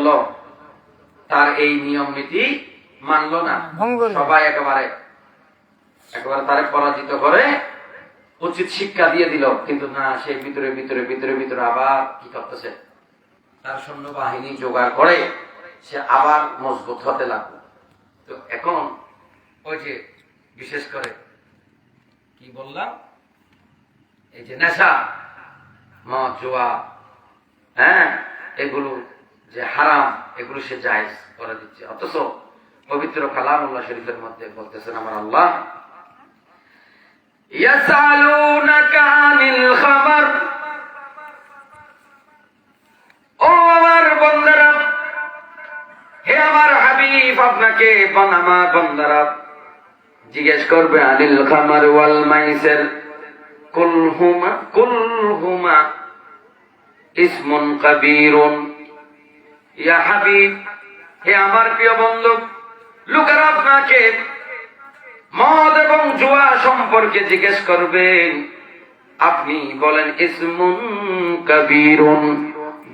করলো, তার এই নিয়ম নীতি মানলো না, সবাই একেবারে তারে পরাজিত করে উচিত শিক্ষা দিয়ে দিল। কিন্তু না, সে ভিতরে ভিতরে ভিতরে ভিতরে আবার কি করতেছে, তার সৈন্যবাহিনী জোগাড় করে সে আবার মজবুত হতে লাগলো। তো এখন ওই যে বিশেষ করে কি বললাম, এই যে নেশা, মদ, জুয়া, হ্যাঁ, এগুলো যে হারাম, এগুলো সে জায়েজ করে দিচ্ছে। অথচ পবিত্র কালামুল্লাহ শরীফের মধ্যে বলতেছেন আমার আল্লাহ, ইয়াসালুনাকা আনিল খামার, ও আমার বান্দারা, হে আমার হাবিব, আপনাকে আমার বান্দারা জিজ্ঞেস করবে, আনিল খামার ওয়াল মাইসির কুলহুমা ইসমুন কাবীরুন। ইয়া হাবিব, হে আমার প্রিয় বন্ধু, লোকেরা আপনাকে মদ এবং জুয়া সম্পর্কে জিজ্ঞেস করবেন, আপনি বলেন ইসমুন কাবীরুন,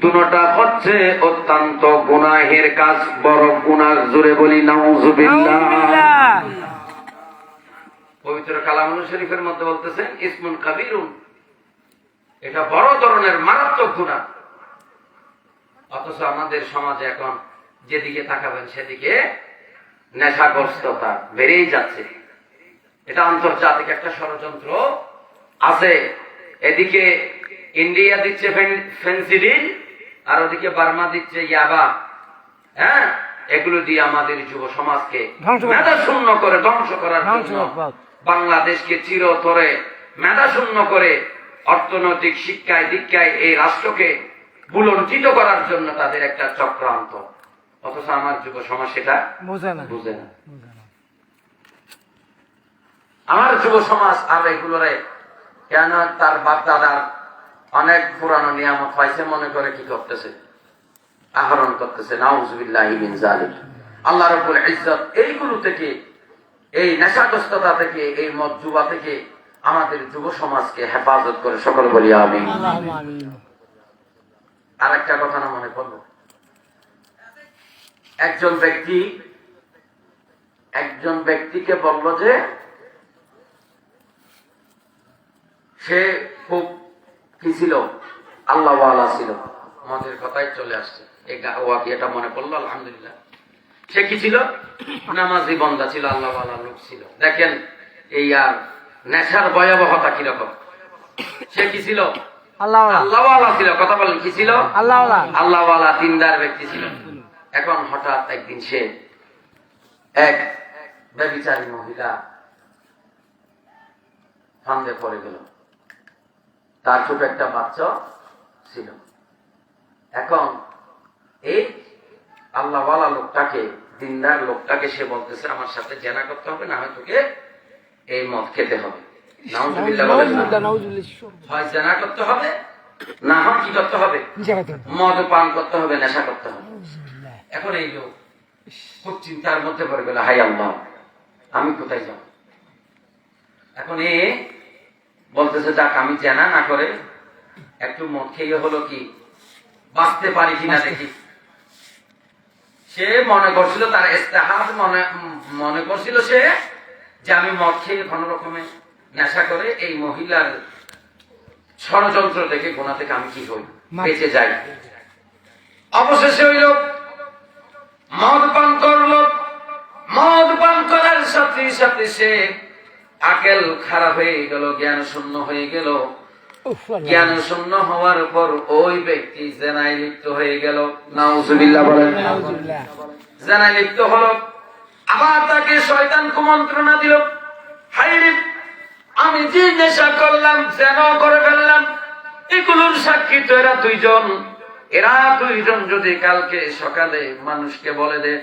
দুটোটা হচ্ছে অত্যন্ত গুনাহের কাজ, বড় গুনাহ। জোরে বলি নাউজুবিল্লাহ। পবিত্র কালামুল্লাহ শরীফের মধ্যে বলতেছেন ইসমুন কাবীরুন, এটা বড় ধরনের মারাত্মক গুনাহ। অথচ আমাদের সমাজে এখন যেদিকে তাকাবেন সেদিকে নেশাগ্রস্ততা বেড়েই যাচ্ছে। এটা আন্তর্জাতিক একটা ষড়যন্ত্র আছে। এদিকে ইন্ডিয়া দিচ্ছে ফেন্সিডিল, আর ওদিকে বার্মা দিচ্ছে ইয়াবা। হ্যাঁ, এগুলো দিয়ে আমাদের যুব সমাজকে মেধা শূন্য করে ধ্বংস করার জন্য, বাংলাদেশকে চিরতরে মেধা শূন্য করে অর্থনৈতিক শিক্ষায় দীক্ষায় এই রাষ্ট্রকে বুলন্ডিত করার জন্য তাদের একটা চক্রান্ত। অথচ আমার যুব সমাজ সেটা বুঝে না। আমার যুব সমাজ আর এগুলোরে কেন তার বাপ দাদার অনেক পুরানো নিয়ামত পাইছে মনে করে কি করতেছে, আহরণ করতেছে। নাউজুবিল্লাহি মিন যালিক। আল্লাহ রাব্বুল ইজ্জত এইগুলো থেকে, এই নেশাগ্রস্ততা থেকে, এই মদ জুয়া থেকে আমাদের যুব সমাজকে হেফাজত করে। সকল বলি আমিন। আর একটা কথা না মনে পড়লো, একজন ব্যক্তিকে বলল যে সে খুব কি ছিল, আল্লাহওয়ালা ছিল। আমাদের কথাই চলে আসছে, এটা মনে পড়লো। আলহামদুলিল্লাহ। সে কি ছিল, নামাজি বান্দা ছিল, আল্লাহওয়ালা লোক ছিল। দেখেন এই আর নেশার ভয়াবহতা কিরকম। সে কি ছিল, আল্লাহওয়ালা ছিল। কথা বলেন, কি ছিল, আল্লাহওয়ালা দিনদার ব্যক্তি ছিল। এখন হঠাৎ একদিন সে এক ব্যভিচারী মহিলা ফান্দে পড়ে গেল। তার ছোট একটা বাচ্চা ছিল। এখন এই আল্লাহওয়ালা লোকটাকে, দিনদার লোকটাকে সে বলতেছে, আমার সাথে জেনা করতে হবে, না হয় তোকে এই মদ খেতে হবে। নাউজুবিল্লাহ বলেন না। হয় জেনা করতে হবে, না হয় কি করতে হবে, মদ পান করতে হবে, নেশা করতে হবে। এখন এই লোক খুব চিন্তার মধ্যে পড়ে গেল, হাই আল্লাহ, আমি কোথায় যাব? এখন এ বলতেছে, যাক আমি জেনা না করে একটু মদ খেয়ে হলো কি বাঁচতে পারি কিনা দেখি। সে মনে করছিল, তার ইস্তেহাদ মনে করছিল সে যে আমি মদ খেয়ে কোন রকমে নেশা করে এই মহিলার ষড়যন্ত্র থেকে, গুনাহ থেকে আমি কি হই, বেঁচে যাই। অবশেষে ওই লোক মদ পান করল। মদ পান করার সাথে সাথে সে আকেল খারাপ হয়ে গেল, জ্ঞান শূন্য হয়ে গেল। জ্ঞান শূন্য হওয়ার পর ওই ব্যক্তি জেনায় লিপ্ত হয়ে গেল। নাউজুবিল্লাহ বলেন। জেনায় লিপ্ত হলো। আবার তাকে শয়তান কুমন্ত্রণা দিল, হায়রে আমি যে নেশা করলাম, জেনা করে ফেললাম, এগুলোর সাক্ষী তো এরা দুইজন। এরা দুইজন যদি কালকে সকালে মানুষকে বলে দে,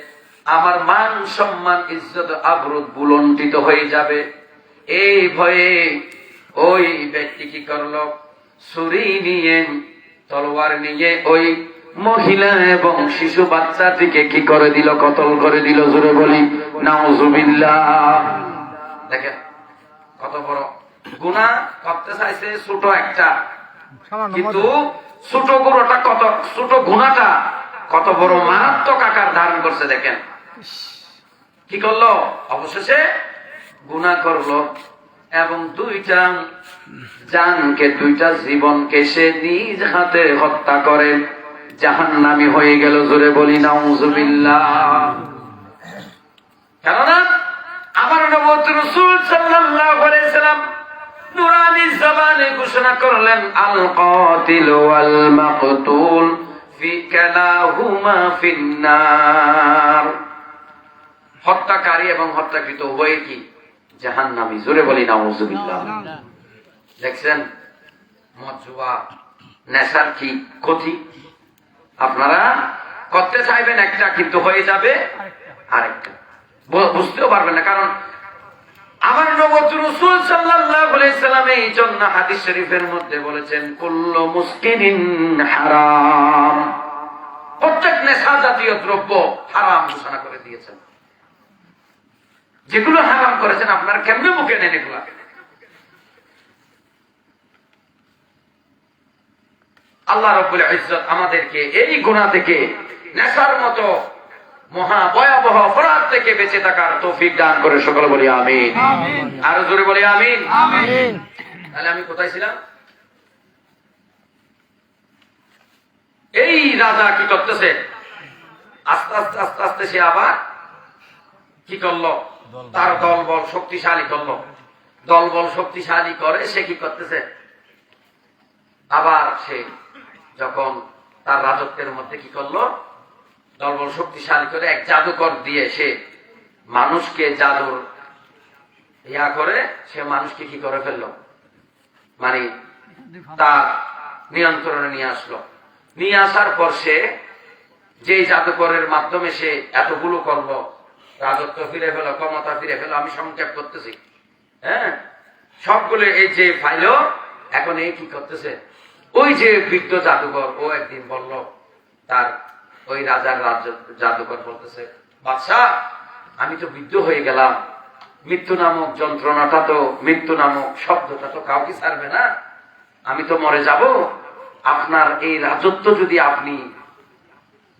আমার মান সম্মান ইজ্জত আবরুদ বুলন্ডিত হয়ে যাবে। এই ভয়ে ওই ব্যক্তি কি করলো, ছুরি নিয়ে, তলোয়ার নিয়ে ওই মহিলা এবং শিশু বাচ্চাটিকে কি করে দিল, কতল করে দিল। জোরে বলি নাউজুবিল্লাহ। দেখেন কত বড় গুনাহ করতে চাইছে, ছোট একটা, কিন্তু ছোট গুণাটা কত, ছোট গুনাহটা কত বড় মারাত্মক আকার ধারণ করছে দেখেন। কি করলো? অবশেষে গুনাহ করলো এবং দুইটা জানকে, দুইটা জীবনকে সে নিজ হাতে হত্যা করে জাহান্নামী হয়ে গেল। জোরে বলি নাউজুবিল্লাহ। কেননা আমার নবী রাসূল সাল্লাল্লাহু আলাইহি ওয়াসাল্লাম নুরানি জবানে ঘোষণা করলেন, আল কাতিল ওয়াল মাকতুল ফি কালাহুমা ফিন্নার। হত্যাকারী এবং হত্যাকৃত উভয়ে কি? জাহান্নামী। জোরে বলি নাউজুবিল্লাহ। দেখছেন মদ, জুয়া, নেশার কি ক্ষতি? আপনারা করতে চাইবেন একটা, কিন্তু হয়ে যাবে আরেকটা, বুঝতেও পারবেন না। কারণ আমার নবী রাসূল সাল্লাল্লাহু আলাইহি ওয়াসাল্লাম এই জন্য হাদিস শরীফের মধ্যে বলেছেন, কুল্লু মুসকিরিন হারাম। প্রত্যেক নেশা জাতীয় দ্রব্য হারাম ঘোষণা করে দিয়েছেন। যেগুলো হারাম করেছেন আপনারা কেমনে মুখে নেন এগুলা? আল্লাহ রাব্বুল ইজ্জত আমাদেরকে এই গুনাহ থেকে, নেশার মতো মহা ভয়াবহ অপরাধ থেকে বেঁচে থাকার তৌফিক দান করে সকলে বলি আমিন। আরো জোরে বলি আমিন। তাহলে আমি কোথায় ছিলাম? এই রাজা কি করতেছে? আস্তে আস্তে আস্তে আস্তে সে আবার কি করলো? তার দলবল শক্তিশালী করলো। দলবল শক্তিশালী করে সে কি করতেছে? আবার সে যখন তার রাজত্বের মধ্যে কি করলো? দলবল শক্তিশালী করে এক জাদুকর দিয়ে সে মানুষকে জাদুর ইয়া করে সে মানুষকে কি করে ফেললো? মানে তার নিয়ন্ত্রণে নিয়ে আসলো। নিয়ে আসার পর সে যে জাদুকরের মাধ্যমে সে এতগুলো করলো, রাজত্ব ফিরে ফেলো, ক্ষমতা ফিরে ফেলো, আমি সংক্ষেপ করতেছি, হ্যাঁ, সবগুলো এই যে ফাইলো, এখন এই কি করতেছে? ওই যে বৃদ্ধ জাদুকর, ও একদিন বলল তার ওই রাজার জাদুকর বলতেছে, বাদশাহ আমি তো বৃদ্ধ হয়ে গেলাম, মৃত্যু নামক যন্ত্রণাটা তো, মৃত্যু নামক শব্দটা তো কাউকে ছাড়বে না, আমি তো মরে যাব। আপনার এই রাজত্ব যদি আপনি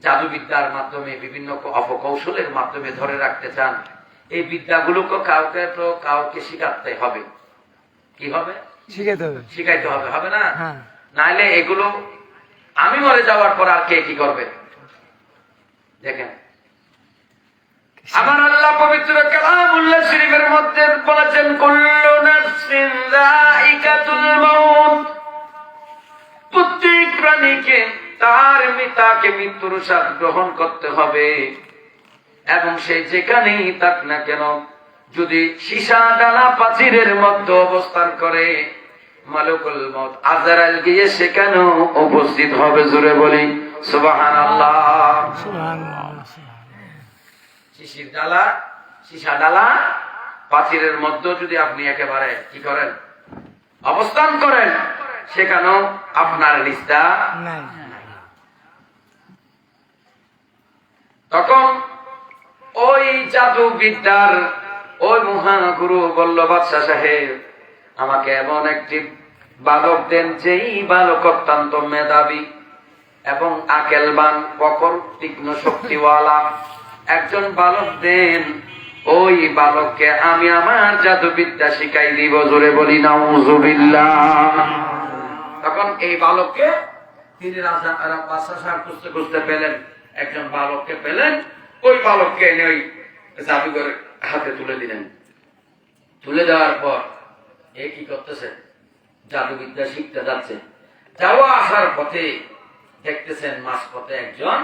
জাদুবিদ্যার মাধ্যমে, বিভিন্ন অপকৌশলের মাধ্যমে ধরে রাখতে চান, এই বিদ্যাগুলোকে কাউকে শিখাতে হবে। কি হবে? শিখাইতে হবে, হবে না? নাইলে এগুলো আমি মরে যাওয়ার পর আর কে কি করবে? দেখেন আমার আল্লাহ পবিত্র কালামুল্লাহ শরীফের মধ্যে বলেছেন, কুল্লু নাফসিন যায়িকাতুল মাউত। প্রত্যেক প্রাণীকে তার তাকে মৃত্যুর স্বাদ গ্রহণ করতে হবে, এবং সে যেখানেই থাক না কেন, যদি সীসা ডালা প্রাচীরের মধ্যে অবস্থান করে, মালিকুল মউত আজরাইল গিয়ে সেখানেও উপস্থিত হবে। জোরে বলি সুবহানাল্লাহ। সীসা ডালা প্রাচীরের মধ্যে যদি আপনি একেবারে কি করেন? অবস্থান করেন, সেখানেও আপনার নিস্তা নাই। তখন ওই জাদুবিদ্যার ওই মহাগুরু বলল, বাদশাহ সাহেব আমাকে এমন একটি বালক দেন, যেই বালক অত্যন্ত মেধাবী এবং আকেলবান, প্রখর তীক্ষ্ণ শক্তিওয়ালা একজন বালক দেন। ওই বালককে আমি আমার জাদুবিদ্যা শিখাই দিব। জোরে বলি নাউজুবিল্লাহ। তখন এই বালককে তিনি রাজা বাদশাহ সাহেব খুঁজতে খুঁজতে পেলেন, একজন বালককে পেলেন। ওই বালককে এনে ওই জাদুঘরের হাতে তুলে দিলেন। তুলে দেওয়ার পর এ কি করতেছে? জাদুবিদ্যা শিখতে যাচ্ছে। যাওয়া আসার পথে দেখতেছেন মাঝ পথে একজন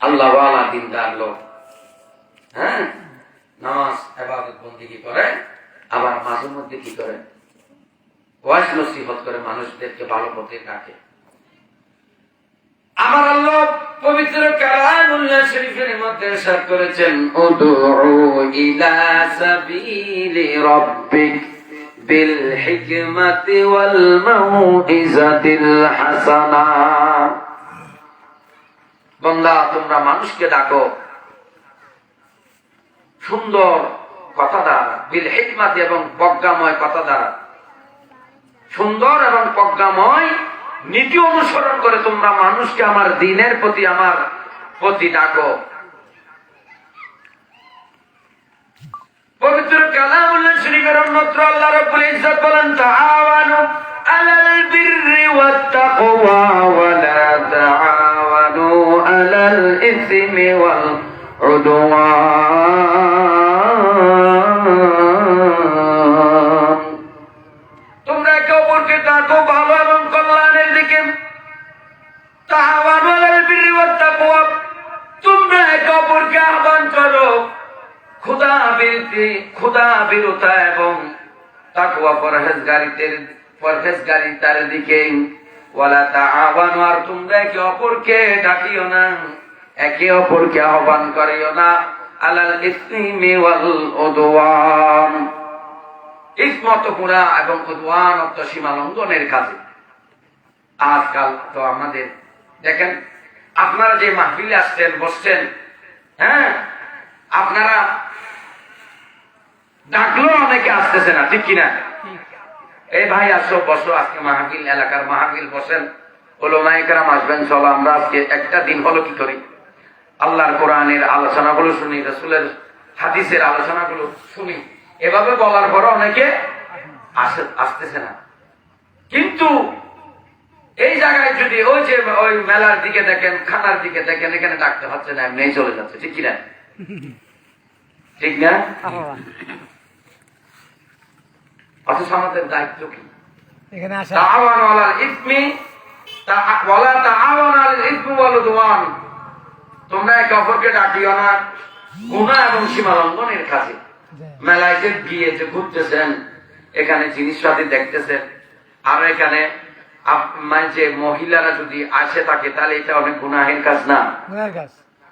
আল্লাহওয়ালা দিনদার লোক, হ্যাঁ, নামাজ ইবাদত বন্দেগী করে, আবার মাঝে মধ্যে কি করে? ওয়াজ নসিহত করে, মানুষদেরকে ভালো পথে ডাকে। আমার আল্লাহ পবিত্র কালামুল্লাহ শরীফের মধ্যে ইরশাদ করেছেন, উদউ ইলা সাবিলি রাব্বিক বিল হিকমাতি ওয়াল মাউইজাতিল হাসানা। বান্দা তোমরা মানুষকে ডাকো সুন্দর কথা দ্বারা, বিল হিকমাতি এবং প্রজ্ঞাময় কথা দ্বারা, সুন্দর এবং প্রজ্ঞাময় নীতি অনুসরণ করে তোমরা মানুষকে আমার দ্বীনের প্রতি, আমার প্রতি ডাকো। পবিত্র কালামুল্লাহ শরীফের অন্যত্র আল্লাহ রাব্বুল ইজ্জত বলেন, তাআওয়ানু আলাল বিররি ওয়াত তাকওয়া ওয়া লা তাআওয়ানু আলাল ইসমি ওয়াল উদওয়ান। তোমরা একে অপরকে ডাকো ভালো এবং কল্যাণের দিকে। তাআওয়ানু আলাল বিররি ওয়াত তাকওয়া, তোমরা একে অপরকে আহ্বান করো খোদা বিরতা এবং তাকওয়া পরহেজগারিতার দিকে। ওয়ালা তাআওয়ানু, আর তোমরা একে অপরকে ডাকিও না, একে অপরকে আহ্বান করিও না আলাল ইসমি ওয়াল উদওয়ান, ইসমত গুনাহ এবং উদওয়ান অর্থ সীমা লঙ্ঘনের কাজে। আজকাল তো আমাদের দেখেন, আপনারা যে মাহফিলে আসছেন বসছেন, হ্যাঁ, আপনারা ডাকলেও অনেকে আসতেছে না, ঠিক কিনা? এই ভাই আসো, বসো, আজকে মাহফিল, এলাকার মাহফিল বসেন, উলামায়ে কেরাম আসবেন, চলো আমরা আজকে একটা দিন হলো কি করি, আল্লাহর কোরআনের আলোচনাগুলো শুনি, রাসূলের হাদিসের আলোচনাগুলো শুনি। এভাবে বলার পর অনেকে আসতেছে না। কিন্তু এই জায়গায় যদি ওই যে ওই মেলার দিকে দেখেন, খানার দিকে দেখেন, এখানে ডাকতে হচ্ছে না, এমনি চলে যাচ্ছে, ঠিক কিনা? ঠিক না? অথচ আমাদের দায়িত্ব কি? তাআওয়ানু আলাল ইসমি ওয়ালা তাআওয়ানু আলাল ইসমি ওয়াল উদওয়ান, তোমরা একে অপরকে ডাকিও না গুনাহ এবং সীমা লঙ্ঘনের কাজে। মেলায় যে গিয়ে যে ঘুরতেছেন, এখানে জিনিসপাতি দেখতেছেন, আর এখানে যে মহিলারা যদি আসে থাকে, তাহলে এটা অনেক গুনাহের কাজ না?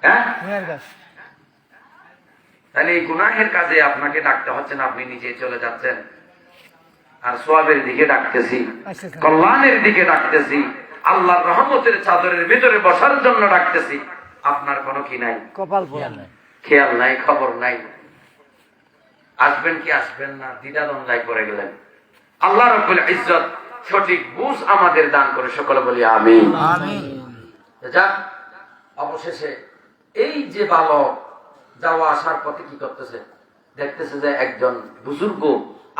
হ্যাঁ, তাহলে এই গুনাহের কাজে আপনাকে ডাকতে হচ্ছে না, আপনি নিজে চলে যাচ্ছেন। আর সওয়াবের দিকে ডাকতেছি, কল্যাণের দিকে ডাকতেছি, আল্লাহর রহমতের চাদরের ভিতরে বসার জন্য ডাকতেছি, আপনার কোনো কি নাই, কপাল খেয়াল নাই, খবর নাই। আসবেন কি আসবেন না দ্বিধাদ্বন্দ্বে পড়ে গেলেন। আল্লাহ রাব্বুল ইজ্জত সঠিক বুঝ আমাদের দান করে, সকলে বলি আমিন। যাক, অবশেষে এই যে বালক যাওয়া আসার পথে কি করতেছে, দেখতেছে যে একজন বুজুর্গ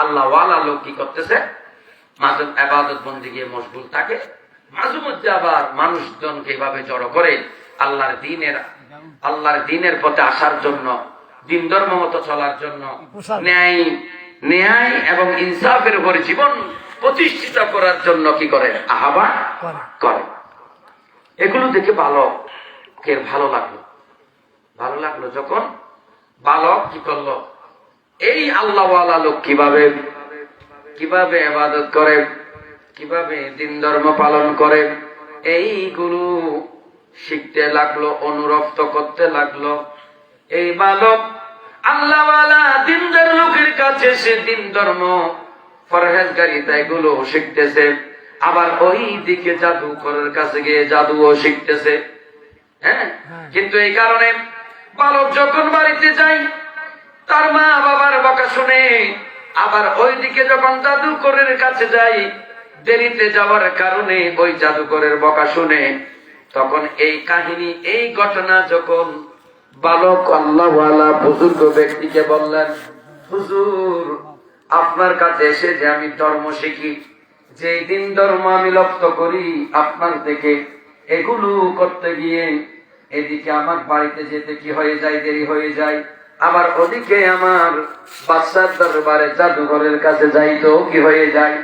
আল্লাহওয়ালা লোক কি করতেছে, মাঝে ইবাদত বন্দেগী মশগুল থাকে, মাঝে মধ্যে আবার মানুষজনকে এভাবে জড়ো করে আল্লাহর দ্বীনের পথে আসার জন্য, দ্বীন ধর্ম মতো চলার জন্য, ন্যায় এবং ইনসাফের উপরে জীবন প্রতিষ্ঠিত করার জন্য কি করে, আহ্বান করে। এগুলো দেখে বালকের ভালো লাগলো। যখন বালক কি করলো, এই আল্লাহওয়ালা লোক কিভাবে ইবাদত করে, কিভাবে দ্বীন ধর্ম পালন করে, এইগুলো শিখতে লাগলো, অনুরক্ত করতে লাগলো। এই বালক আল্লাহওয়ালা দ্বীনদার লোকের কাছে সে দ্বীন ধর্ম পরহেজগারিতা এগুলো শিখতেছে, আবার ওই দিকে জাদুকরের কাছে গিয়ে জাদুও শিখতেছে। হ্যাঁ, কিন্তু এই কারণে বালক যখন বাড়িতে যায়, তার মা বাবার বকা শুনে, আবার ওই দিকে যখন জাদুকরের কাছে যাই, দেরিতে যাওয়ার কারণে ওই জাদুকরের বকা শুনে, তখন এই কাহিনী, এই ঘটনা যখন বালক আল্লাহওয়ালা বুজুর্গ ব্যক্তিকে বললেন, হুজুর, আপনার কাছে এসে যে আমি ধর্ম শিখি, যে দিন ধর্ম আমি লপ্ত করি আপনার থেকে, এগুলো করতে গিয়ে এদিকে আমার বাড়িতে যেতে কি হয়ে যায়, দেরি হয়ে যায়, আবার ওদিকে আমার বাদশার দরবারে জাদুঘরের কাছে যাইতেও কি হয়ে যায়,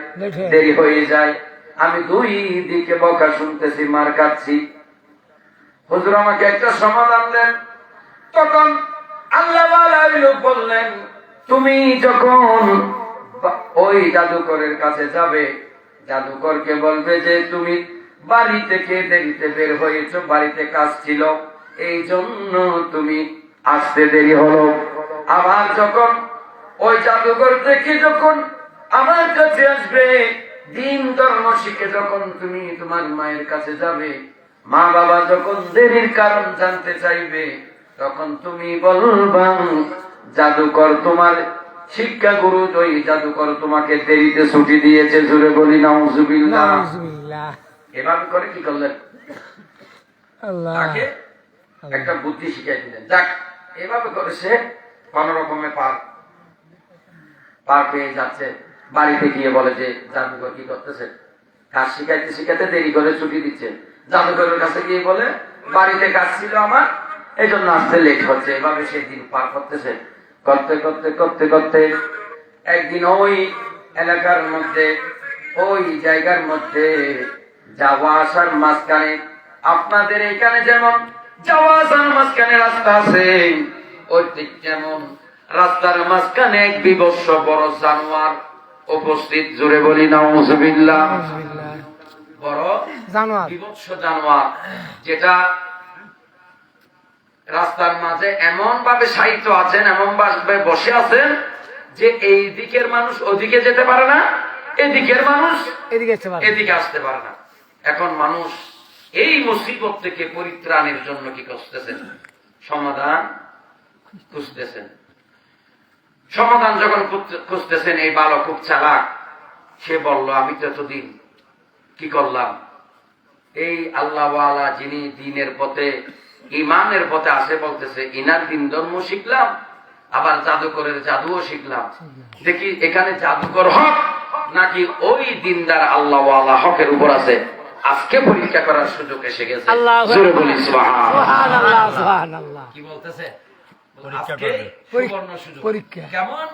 দেরি হয়ে যায়, আমি দুই দিকে বকা শুনতেছি, মার খাচ্ছি। হুজুর আমাকে একটা সমাধান দেন। তখন আল্লাহওয়ালা লোক বললেন, তুমি যখন ওই জাদুকরের কাছে যাবে, জাদুকরকে বলবে যে তুমি বাড়ি থেকে দেরিতে বের হয়েছ, বাড়িতে কাজ ছিল, এই জন্য তুমি আসতে দেরি হলো। আবার যখন ওই জাদুকর থেকে যখন আমার কাছে আসবে, দ্বীন ধর্ম শিখে যখন তুমি তোমার মায়ের কাছে যাবে, মা বাবা যখন দেরির কারণ জানতে চাইবে, তখন তুমি বলবা জাদুকর তোমার শিক্ষা গুরু, ওই জাদুকর তোমাকে দেরিতে ছুটি দিয়েছে। জোরে বলি নাউজুবিল্লাহ। এভাবে করে কি করলেন, আল্লাহ তাকে একটা বুদ্ধি শিখাই দিলেন। যাক, এভাবে করে সে কোন রকমে পার পেয়ে যাচ্ছে। বাড়িতে গিয়ে বলে যে জাদুঘর কি করতেছে, কাজ শিখাইতে শিখাতে দেরি করে ছুটি দিচ্ছে। জাদুঘরের কাছে গিয়ে বলে বাড়িতে কাজ ছিল আমার, এই জন্য আসতে লেট হচ্ছে। এভাবে সেই দিন পার করতেছে। করতে করতে করতে করতে একদিন ওই এলাকার মধ্যে, ওই জায়গার মধ্যে যাওয়া আসার মাঝখানে, আপনাদের এখানে যেমন যাওয়া আসার মাঝখানে রাস্তা আছে, ওই ঠিক যেমন রাস্তার মাঝখানে এক বিবস্ত্র বড় জানোয়ার উপস্থিত। জোরে বলি নাউজুবিল্লাহ। বড় বিবৎস জানোয়ার, যেটা রাস্তার মাঝে এমন ভাবে সাহিত্য আছেন, এমন ভাবে বসে আছেন যে এই দিকের মানুষ ওদিকে যেতে পারে না, এদিকের মানুষ এদিকে আসতে পারে না। এখন মানুষ এই মুসিবত থেকে পরিত্রাণের জন্য কি করতেছেন, সমাধান খুঁজতেছেন। সমাধান যখন খুঁজতেছেন, এই বালক খুব চালাক, সে বলল আমি তো এতদিন কি করলাম, এই আল্লাহওয়ালা যিনি দিনের পথে ইমানের পথে আসে বলতেছে, ইনার দিন ধর্ম শিখলাম, আবার জাদুকরের জাদুও শিখলাম। দেখি এখানে জাদুকর হক নাকি ওই দিনদার আল্লাহওয়ালা হকের উপর আছে। আজকে পরীক্ষা করার সুযোগ এসে গেছে। জোরে বলি সুবহানাল্লাহ। কি বলতেছে, পরীক্ষা কেমন?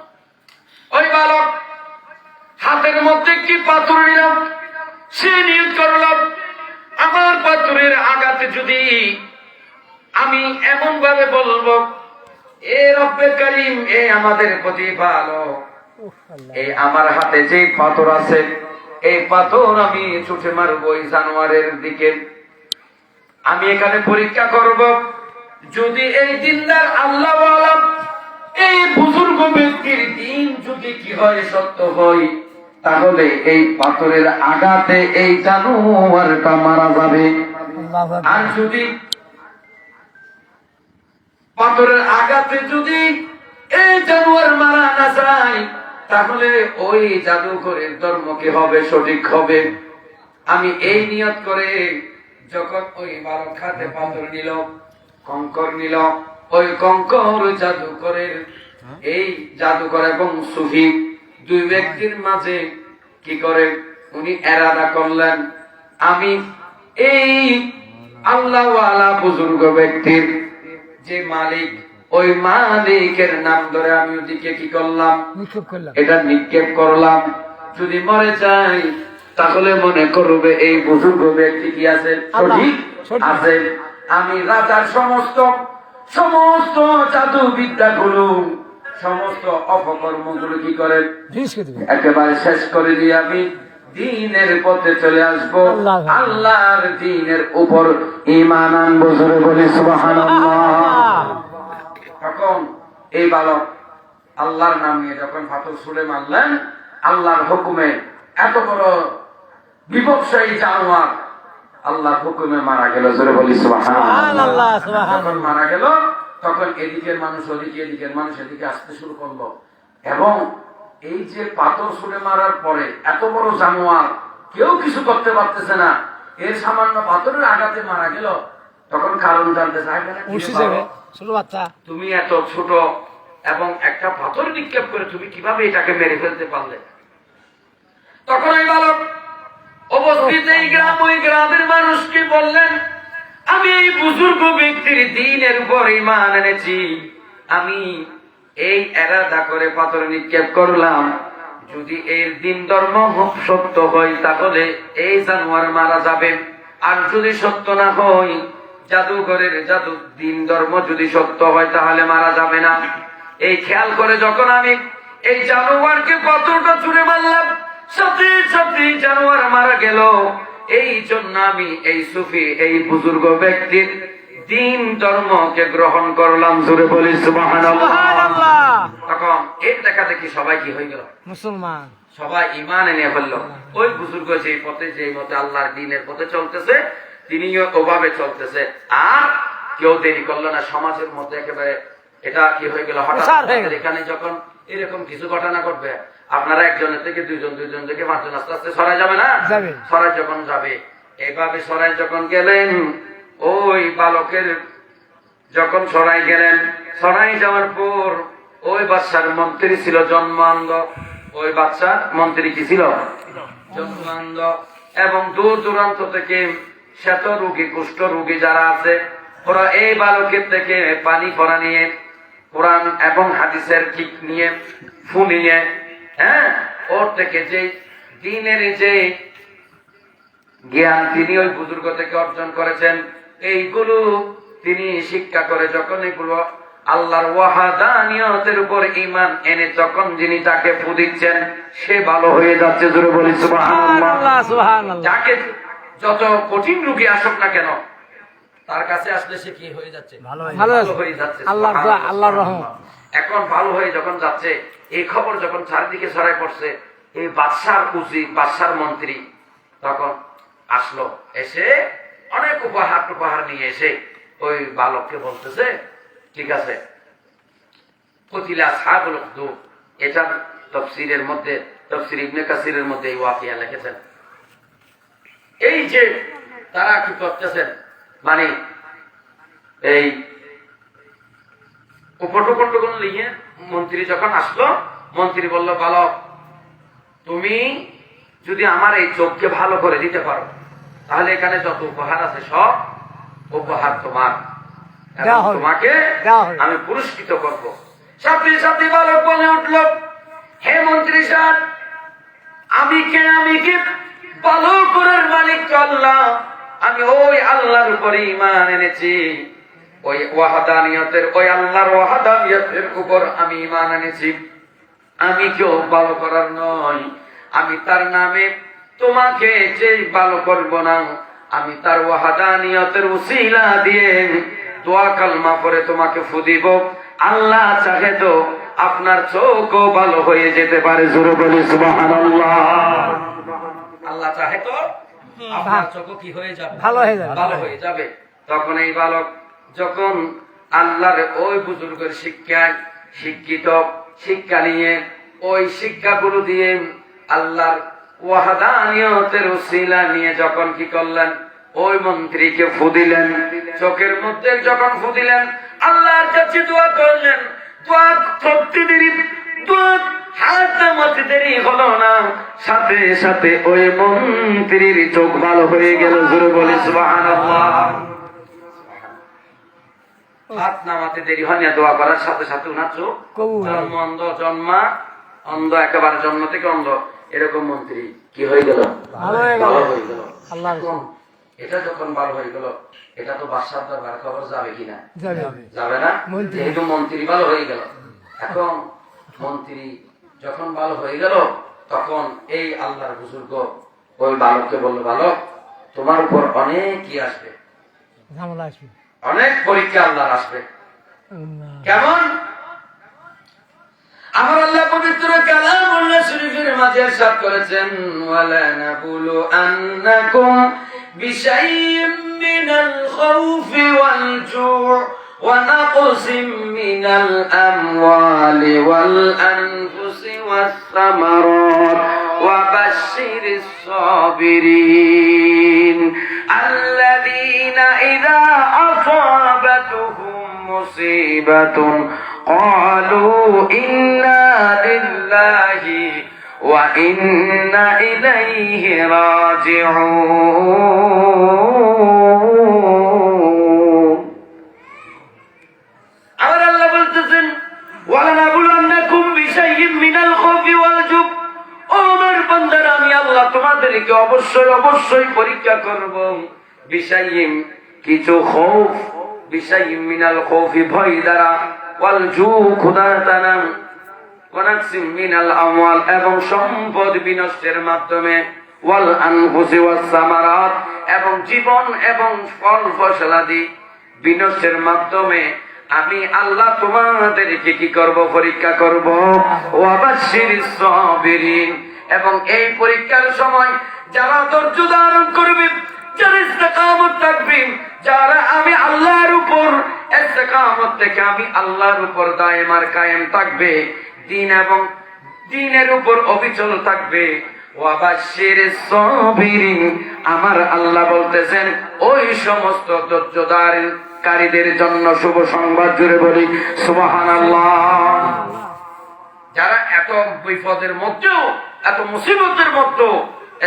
ওই বালক হাতের মধ্যে কি পাথর নিলাম, সে নিয়ত করলাম আমার পাথরের আঘাতে যদি আমি এমন ভাবে বলবো, এ রব্বে করিম, এ আমাদের প্রতিপালক, এই আমার হাতে যে পাথর আছে, এই পাথর আমি ছুটে মারবো ওই জানোয়ারের দিকে। আমি এখানে পরীক্ষা করব, যদি এই দিনদার আল্লাহওয়ালা এই বুজুর্গ ব্যক্তির দিন যদি কি হয়, সত্য হয়, তাহলে এই পাথরের আঘাতে এই জানোয়ারটা মারা যাবে। আর যদি পাথরের আঘাতে যদি এই জানোয়ার মারা না যায়, তাহলে ওই জাদুঘরের ধর্ম কি হবে, সঠিক হবে। আমি এই নিয়ত করে যখন ওই বালক হাতে পাথর নিল, কঙ্কর নিল, ওই কঙ্কর জাদুঘরের, এই জাদুঘর এবং সুফি দুই ব্যক্তির মাঝে কি করে উনি এরাদা করলেন, আমি এই আল্লাহওয়ালা বুজুর্গ ব্যক্তির যে মালিক, ওই মালিকের নাম ধরে আমি ওদিকে কি করলাম, এটা নিক্ষেপ করলাম। যদি মরে যাই তাহলে মনে করবে এই বুজুর্গ ব্যক্তি কি আছে, সঠিক আছে। আমি রাজার সমস্ত সমস্ত জাদু বিদ্যাগুলো, সমস্ত অপকর্মগুলো কি করে একেবারে শেষ করে দিয়ে আমি দ্বীনের পথে চলে আসবো, আল্লাহর দ্বীনের উপর ঈমান আনবো। জোরে বলি সুবহানাল্লাহ। তখন এই বালক আল্লাহর নাম নিয়ে যখন পাথর ছুঁড়ে মারলেন, আল্লাহর হুকুমে এত বড় বিপদশালী জানোয়ার আল্লাহর হুকুমে মারা গেল। জোরে বলি সুবহানাল্লাহ। যখন মারা গেল, তখন এদিকের মানুষ ওদিকে, এদিকের মানুষ এদিকে আসতে শুরু করলো। এবং এই যে পাথর ছুঁড়ে মারার পরে এত বড় জানোয়ার কেউ কিছু করতে পারতেছে না, এর সামান্য পাথরের আঘাতে মারা গেল। তখন কারণ জানতে চাইবে না, তুমি এত ছোট এবং একটা পাথর নিক্ষেপ করে তুমি কিভাবে এটাকে মেরে ফেলতে পারলে? তখন ওই বালক উপস্থিত এই গ্রাম, ওই গ্রামের মানুষকে বললেন, আমি এই বুজুর্গ ব্যক্তির দ্বীনের উপর ঈমান এনেছি, আমি এই এরাদা করে পাথর নিক্ষেপ করলাম, যদি এর দিন ধর্ম সত্য হয় তাহলে এই জানোয়ার মারা যাবে, আর যদি সত্য না হয়, জাদুঘরের জাদু দিন ধর্ম যদি সত্য হয় তাহলে মারা যাবে না। এই খেয়াল করে যখন আমি এই জানোয়ারকে পাথরটা ছুঁড়ে মারলাম, সাথে সাথে জানোয়ার মারা গেল। এই জন্য আমি এই সুফি, এই বুজুর্গ ব্যক্তির দিন ধর্মকে গ্রহণ করলাম। জোরে বলি সুবহানাল্লাহ। তখন এর দেখা দেখি সবাই কি হয়ে গেল, মুসলমান, সবাই ঈমান এনে ফেললো। ওই বুজুর্গ যেই পথে, যেই মতে আল্লাহর দ্বীনের পথে চলতেছে, তিনিও ওভাবে চলতেছে। আর কেউ দেরি করলো না, সমাজের মধ্যে একেবারে এটা কি হয়ে গেল, হঠাৎ এখানে যখন এরকম কিছু ঘটনা ঘটবে, আপনারা একজনের থেকে দুইজন, দুইজন থেকে পাঁচজন আস্তে আস্তে ছড়াই যাবে না, ছড়াই যখন যাবে, এভাবে সরাই যখন গেলেন, ওই বালকের যখন সরাই গেলেন, সরাই যাওয়ার পর ওই বাচ্চার মন্ত্রী ছিল জন্মান্ধ। ওই বাচ্চার মন্ত্রী কি ছিল? জন্মান্ধ। এবং দূর দূরান্ত থেকে শ্বেত রোগী, কুষ্ঠ রোগী যারা আছে, ওরা এই বালকের থেকে পানি পড়া নিয়ে, কোরআন এবং হাদিসের ঠিক নিয়ে, ফু নিয়ে, হ্যাঁ, ওর থেকে যে দিনের যে জ্ঞান তিনি ওই বুজুর্গ থেকে অর্জন করেছেন, এইগুলো তিনি শিক্ষা করে যখন এগুলো আল্লাহর ওয়াহাদানিয়তের উপর ঈমান এনে যখন যিনি তাকে ফু দিচ্ছেন, সে ভালো হয়ে যাচ্ছে। জোরে বলি সুবহানাল্লাহ। সুবহানাল্লাহ। যাকে যত কঠিন রোগী আসুক না কেন, তার কাছে আসলে সে কি হয়ে যাচ্ছে? ভালো হয়ে যাচ্ছে। আল্লাহর রহমত। এখন ভালো হয়ে যখন যাচ্ছে, এই খবর যখন চারিদিকে ছড়াই পড়ছে, এই বাদশার উজির, বাদশার মন্ত্রী তখন আসলো, এসে অনেক উপহার নিয়ে এসে ওই বালককে বলতেছে, ঠিক আছে, কতিলা আসহাবুল উখদুদ, এটা তাফসীরের মধ্যে, তাফসীর ইবনে কাসিরের মধ্যে এই ওয়াকিয়া লিখেছেন। এই যে তারা কি করতেছেন, মানে এই উপটকণ্ঠগুলো নিয়ে মন্ত্রী যখন আসলো, মন্ত্রী বলল, বালক, তুমি যদি আমার এই চোখকে ভালো করে দিতে পারো, তাহলে এখানে যত উপহার আছে সব উপহার তোমার, এবং তোমাকে আমি পুরস্কৃত করব। সাথে সাথে বালক বলে উঠল, হে মন্ত্রী সাহেব, আমি কে ভালো করার মালিক তো আল্লাহ। আমি ওই আল্লাহর উপরে ঈমান এনেছি, ওই ওয়াহাদানিয়তের, ওই আল্লাহর ওয়াহাদানিয়তের উপর আমি ঈমান এনেছি। আমি কেউ ভালো করার নয়, আমি তার নামে তোমাকে যে ভালো করব না, আমি তার ওয়াহাদানিয়তের উসিলা দিয়ে দোয়া কালমা পড়ে তোমাকে ফু দিব। আল্লাহ চাহে তো আপনার চোখও ভালো হয়ে যেতে পারে। জোরে বলি সুবহানাল্লাহ। আল্লাহ চাহে তো আপনার চোখও কি হয়ে যাবে? ভালো হয়ে যাবে। তখন এই বালক যখন আল্লাহর ওই বুজুর্গের শিক্ষায় শিক্ষা নিয়ে, ওই শিক্ষাগুলো দিয়ে আল্লাহর ওয়াহাদানিয়তের উসিলা নিয়ে যখন কি করলেন, ওই মন্ত্রীকে ফু দিলেন, চোখের মধ্যে যখন ফু দিলেন, আল্লাহর কাছে দোয়া করলেন। দোয়া করতে দেরি, দোয়া হাত নামাতে দেরি হলো না, সাথে সাথে ওই মন্ত্রীর চোখ ভালো হয়ে গেল। জোরে বলি সুবহানাল্লাহ। হাত নামাতে দেরি হয় না, দোয়া করার সাথে সাথে উনার চোখ অন্ধ, একেবারে জন্ম থেকে অন্ধ, এরকম মন্ত্রী কি হয়ে গেল? ভালো হয়ে গেল। এটা যখন ভালো হয়ে গেল, এটা তো বাদশার দরবার খবর যাবে কিনা? যাবে না। যেহেতু মন্ত্রী ভালো হয়ে গেল, এখন মন্ত্রী যখন ভালো হয়ে গেল, তখন এই আল্লাহর বুজুর্গ ওই বালককে বলল, বালক, তোমার উপর অনেক কি আসবে, অনেক পরীক্ষা আল্লাহর আসবে। কেমন? আমার আল্লাহ পবিত্র কালামুল্লাহ শরীফের মাঝে ইরশাদ করেছেন, ওয়ালা নাকুলু আন্নাকুম বিশাইইম মিনাল খাউফি ওয়াল জু' ওয়া নাকসিম মিনাল আমওয়ালি ওয়াল আনফুসি ওয়াস সামারাত ওয়া বাশশিরিস সাবিরিন আল্লাযীনা ইযা আসাবাতুহুম মুসিবাতুন قالوا إنا لله وإنا إليه راجعون আমার আল্লাহ বলতেছেন, ওয়ালানাবুলান্নাকুম বিশাইইম মিনাল খাউফি ওয়াল জু', ও আমার বান্দারা, আমি আল্লাহ তোমাদেরকে অবশ্যই পরীক্ষা করব। বিশাইইম, কিছু খৌফ, বিশাইইম মিনাল খাউফি, ভয় দ্বারা, ওয়াল জু', ক্ষুধার দ্বারা, ওয়া নাকসিম মিনাল আমওয়াল, এবং সম্পদ বিনষ্টের মাধ্যমে, ওয়াল আনফুসি ওয়াস সামারাত, এবং জীবন এবং ফল ফসলাদি বিনষ্টের মাধ্যমে আমি আল্লাহ তোমাদেরকে কি করব? পরীক্ষা করব। ওয়া বাশশিরিস সাবিরিন, এবং এই পরীক্ষার সময় যারা ধৈর্য ধারণ করবে, যারা ইস্তেকামত থাকবে, যারা আমি আল্লাহর উপর ইস্তেকামত থেকে আমি আল্লাহর উপর দায়েম আর কায়েম থাকবে, দিন এবং দিনের উপর অবিচল থাকবে, ওয়াবাশশিরিস সাবিরিন, আমার আল্লাহ বলতেছেন ওই সমস্ত ধৈর্যধারীদের জন্য শুভ সংবাদ। জুড়ে বলি সুবহানাল্লাহ। যারা এত বিপদের মধ্যেও, এত মুসিবতের মধ্যেও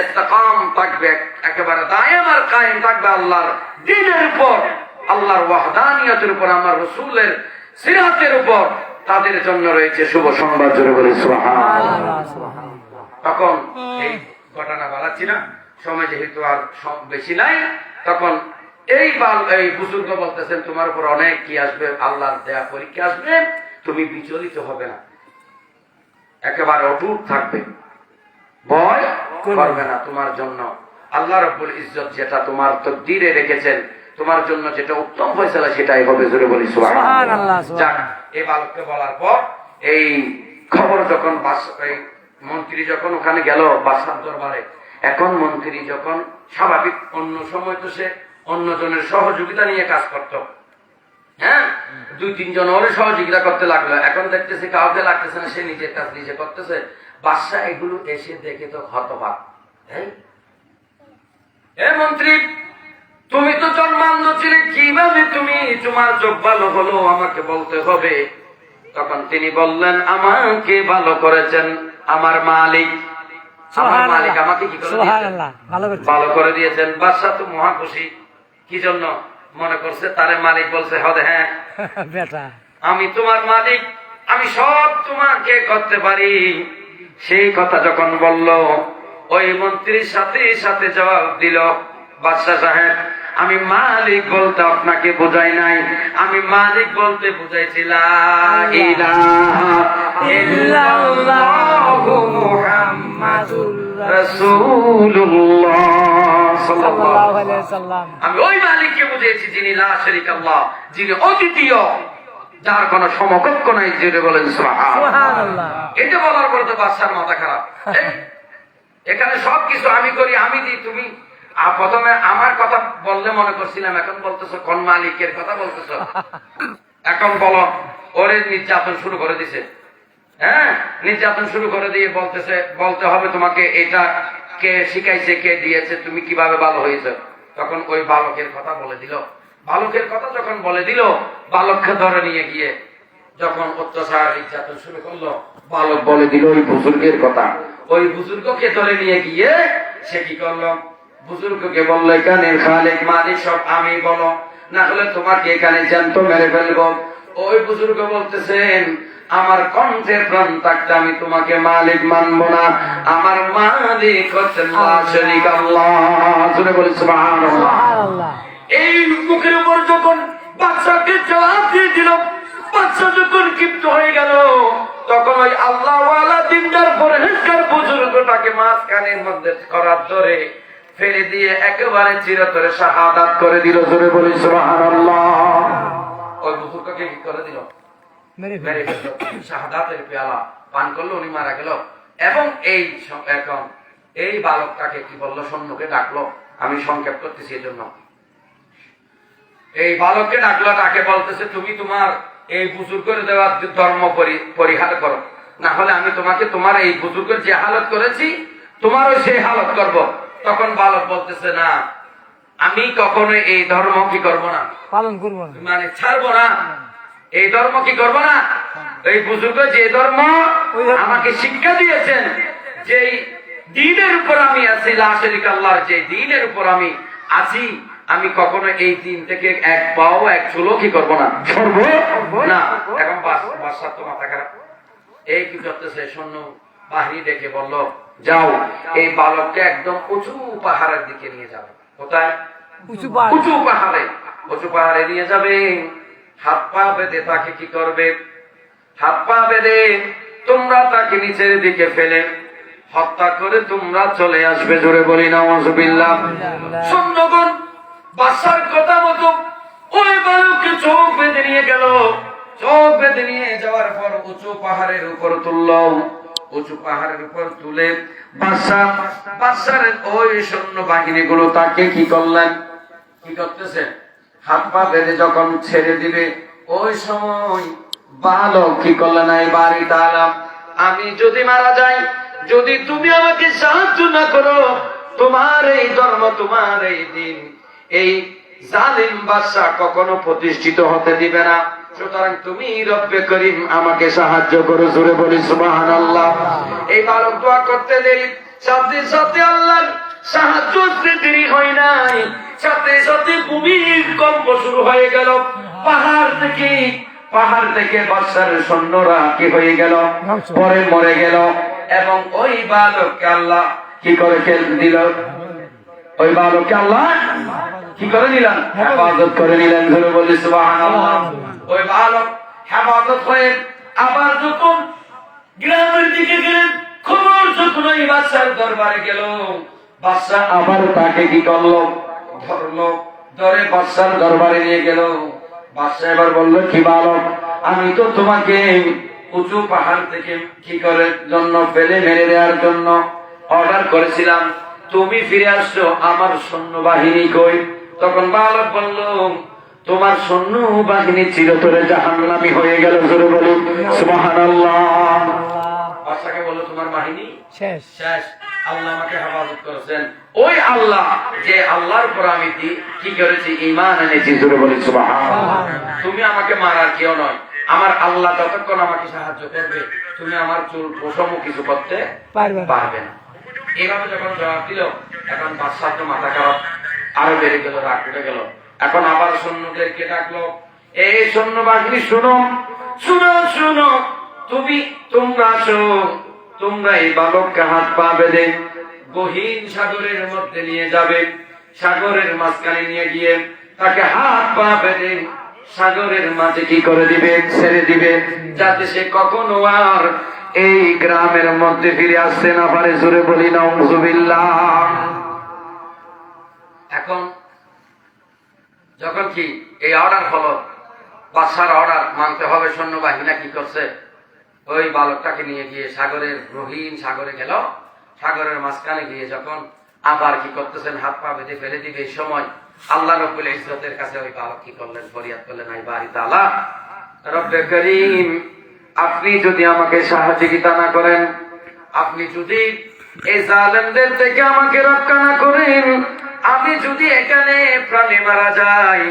ইস্তেকাম থাকবে, একেবারে দায়েম আর কায়েম থাকবে আল্লাহর দ্বীনের উপর, আল্লাহর ওয়াহদানিয়তের উপর, আমার রাসূলের সিরাতের উপর, তাদের জন্য রয়েছে শুভ সংবাদ। জুড়ে বলি সুবহানাল্লাহ। তখন এই ঘটনা বাড়াচ্ছি না, সময় যেহেতু আর বেশি নাই, তখন এই বুজুর্গ বলতেছেন তোমার উপর অনেক কি আসবে, আল্লাহর দেয়া পরীক্ষা আসবে, তুমি বিচলিত হবে না, একেবারে অটুট থাকবে, ভয় করবে না। তোমার জন্য আল্লাহ রাব্বুল ইজ্জত যেটা তোমার তকদীরে রেখেছেন, তোমার জন্য যেটা উত্তম ফয়সালা সেটাই হবে। জোরে বলি সুবহানাল্লাহ। যাক, এই বালককে বলার পর এই খবর যখন মন্ত্রী যখন ওখানে গেল বাদশার দরবারে, এখন মন্ত্রী যখন স্বাভাবিক, অন্য সময় তো সে অন্যজনের সহযোগিতা নিয়ে কাজ করত, হ্যাঁ, 2-3 জন ওরে সহযোগিতা করতে লাগলো, এখন দেখতেছে কাউকে লাগতেছে না, সে নিজের কাজ নিজে করতেছে। বাদশাহ এগুলো এসে দেখে তো হতবাক, মন্ত্রী তুমি তো জন্মান্ধ ছিলে, কিভাবে তুমি তোমার চোখ ভালো হলো আমাকে বলতে হবে। তখন তিনি বললেন আমাকে ভালো করেছেন আমার মালিক, আমার মালিক আমাকে কি করে দিয়েছেন, ভালো করে দিয়েছেন। বাদশাহ তো মহা খুশি, কি জন্য মনে করছে তারে মালিক বলছে, হবে হ্যাঁ বেটা আমি তোমার মালিক, আমি সব তোমাকে করতে পারি। সেই কথা যখন বলল, ওই মন্ত্রীর সাথে সাথে জবাব দিল, বাদশাহ সাহেব আমি মালিক বলতে আপনাকে বুঝাই নাই, আমি মালিক বলতে বুঝাইছি লা ইলাহা ইল্লাল্লাহু মুহাম্মাদুর রাসূলুল্লাহ সাল্লাল্লাহু আলাইহি ওয়াসাল্লাম। আমি ওই মালিককে বুঝিয়েছি যিনি লা শারীকা আল্লাহ, যিনি অদ্বিতীয়, যার কোনো সমকক্ষ নাই। জেনে বলেন সুবহানাল্লাহ। এটা বলার পরে তো বাদশার মাথা খারাপ, এখানে সবকিছু আমি করি, আমি দিই, তুমি প্রথমে আমার কথা বললে মনে করছিলাম, এখন বলতেছো কোন মালিকের কথা বলতেছো, এখন বলো। ওরে নির্যাতন শুরু করে দিছে, হ্যাঁ, নির্যাতন শুরু করে দিয়ে বলতেছে, বলতে হবে তোমাকে এটা কে শিখাইছে, কে দিয়েছে, তুমি কিভাবে ভালো হয়েছে। তখন ওই বালকের কথা বলে দিল। বালকের কথা যখন বলে দিল, বালককে ধরে নিয়ে গিয়ে যখন অত্যাচার নির্যাতন শুরু করলো, বালক বলে দিল ওই বুজুর্গের কথা। ওই বুজুর্গকে ধরে নিয়ে গিয়ে সে কি করলো, বুজুর্গকে বললো এখানে খালেক মালিক সব আমি, বলো না হলে তোমাকে এখানে জ্যান্ত মেরে ফেলবো। ওই বুজুর্গ বলতেছেন আমার কণ্ঠে প্রাণ থাকতে আমি তোমাকে মালিক মানবো না, আমার মালিক হচ্ছেন লা শারীকা আল্লাহ। জোরে বলি সুবহানাল্লাহ। এই মুখের উপর যখন বাদশাকে জবাব দিয়ে দিল, বাদশা যখন ক্ষিপ্ত হয়ে গেল, তখন ওই আল্লাহওয়ালা দিনদার পরহেজগার বুজুর্গটাকে মাঝখানের মধ্যে করার ধরে ফেলে দিয়ে একেবারে চিরতরে শাহাদাত করে দিল। জোরে বলি সুবহানাল্লাহ। ওই বুজুর্গকে কি করে দিল, মেরে ফেলল, শাহাদাতের পেয়ালা পান করলো, উনি মারা গেল। এবং এখন এই বালকটাকে কি বললো, সৈন্যকে ডাকলো, আমি সংক্ষেপ করতেছি এই জন্য। এই বালককে ডাকলো, তাকে বলতেছে তুমি তোমার এই বুজুর্গের দেওয়া ধর্ম পরিহার করো, না হলে আমি তোমাকে তোমার এই বুজুর্গের যে হালত করেছি তোমারও সেই হালত করব। তখন বালক বলতেছে না, আমি কখনো এই ধর্ম কি করব না, পালন করবো না, মানে ছাড়বো না, এই ধর্ম কি করব না। এই বুজুর্গ যে ধর্ম আমাকে শিক্ষা দিয়েছেন, যে দ্বীনের উপর আমি আছি, লা শারীকা আল্লাহর যে দ্বীনের উপর আমি আছি, আমি কখনো এই দিন থেকে এক পাও এক চুলো কি করবো না, সরবো না। এখন বাদশার তো মাথা খারাপ, এই কি করতেছে, সৈন্য বাহিনী ডেকে বলল যাও এই বালককে একদম উঁচু পাহাড়ের দিকে নিয়ে যাবে। কোথায়? উঁচু পাহাড়ে। উঁচু পাহাড়ে নিয়ে যাবে, হাত পা বেঁধে তাকে কি করবে, হাত পা বেঁধে তোমরা তাকে নিচের দিকে ফেলে হত্যা করে তোমরা চলে আসবে। জোরে বলি নাউযুবিল্লাহ। সৈন্যগণ বাদশার কথা মতো ওই বালককে চোখ বেঁধে নিয়ে গেল। চোখ বেঁধে নিয়ে যাওয়ার পর উঁচু পাহাড়ের উপর তুলল। উঁচু পাহাড়ের উপর তুলে বাদশার ওই সৈন্য বাহিনী গুলো তাকে কি করলেন, কি করতেছে, হাত পা বেঁধে যখন ছেড়ে দিবে, ওই সময় বালক কি করলেন, এই বাড়ি তাআলা আমি যদি মারা যাই যদি তুমি আমাকে সাহায্য না করো, তোমার এই ধর্ম, তোমার এই দিন, এই জালিম বাদশা কখনো প্রতিষ্ঠিত হতে দিবে না। সুতরাং তুমি রব্বে করিম আমাকে সাহায্য করো। জোরে বলি সুবহানাল্লাহ। এই বালক দোয়া করতে দেরি, সাথে সাথে আল্লাহর সাহায্য আসতে দেরি হয় নাই। সাথে সাথে ভূমিকম্প শুরু হয়ে গেল। পাহাড় থেকে বাদশার সৈন্যরা কি হয়ে গেল, পরে মরে গেল। এবং ওই বালককে আল্লাহ কি করে দিল, ওই বালককে আল্লাহ কি করে নিলেন, হেফাজত করে নিলেন। ধরে বলি সুবহানাল্লাহ। ওই বালক হেফাজত হয়ে আবার যখন গ্রামের দিকে গেলেন, খবর যখন ওই বাদশার দরবারে গেল, বাদশাহ আবার তাকে কি করলো, ধরলো, ধরে বাদশার দরবারে নিয়ে গেল। বাদশাহ এবার বলল, কি বালক, আমি তো তোমাকে উঁচু পাহাড় থেকে কি করে জন্য ফেলে মেরে দেওয়ার জন্য অর্ডার করেছিলাম, তুমি ফিরে আসছো, আমার সৈন্যবাহিনী কই? তখন বালক বলল, তোমার সৈন্যবাহিনী চিরতরে জাহান্নামী হয়ে গেল। জোরে বলুন সুবহানাল্লাহ। বাদশাকে বলল, তোমার বাহিনী শেষ শেষ, আল্লাহ আমাকে হেফাজত করেছেন। ওই আল্লাহ, যে আল্লাহর উপর আমি কি করেছি, ঈমান এনেছি। জোরে বলি সুবহানাল্লাহ। তুমি আমাকে মারার কেউ নয়, আমার আল্লাহ যতক্ষণ আমাকে সাহায্য করবে, তুমি আমার চুল পশম কিছু করতে পারবে না। এইভাবে যখন জবাব দিল, এখন বাদশাহ তো মাথা খারাপ, আরো বেড়ে গেল, রাগ উঠে গেল। এখন আবার সৈন্যদেরকে ডাকলো, এই সৈন্য বাহিনী শুনো শুনো শুনো, তোমরা আসো, তোমরা এই বালককে হাত পা বেঁধে গহীন সাগরের মধ্যে নিয়ে যাবে। সাগরের মাঝখানে নিয়ে গিয়ে তাকে হাত পা বেঁধে সাগরের মাঝে কি করে দিবে, ছেড়ে দিবে, যাতে সে কখনো আর এই গ্রামের মধ্যে ফিরে আসতে না পারে। জোরে বলি নাউযুবিল্লাহ। এখন যখন কি এই অর্ডার হলো, বাদশার অর্ডার মানতে হবে, সৈন্যবাহিনী কি করছে, ওই বালকটাকে নিয়ে গিয়ে সাগরের গহীন সাগরে গেল। সাগরের মাঝখানে গিয়ে যখন আবার কি করতেছেন, হাত পা বেঁধে ফেলে দিবে, এই সময় আল্লাহ রব্বুল ইজ্জতের কাছে ওই বালক কি করলেন, ফরিয়াদ করলেন, আই বারি তাআলা, রব্বে করিম, আপনি যদি আমাকে সহযোগিতা না করেন, আপনি যদি এই জালেমদের থেকে আমাকে রক্ষা না করেন, আমি যদি এখানে প্রাণে মারা যাই,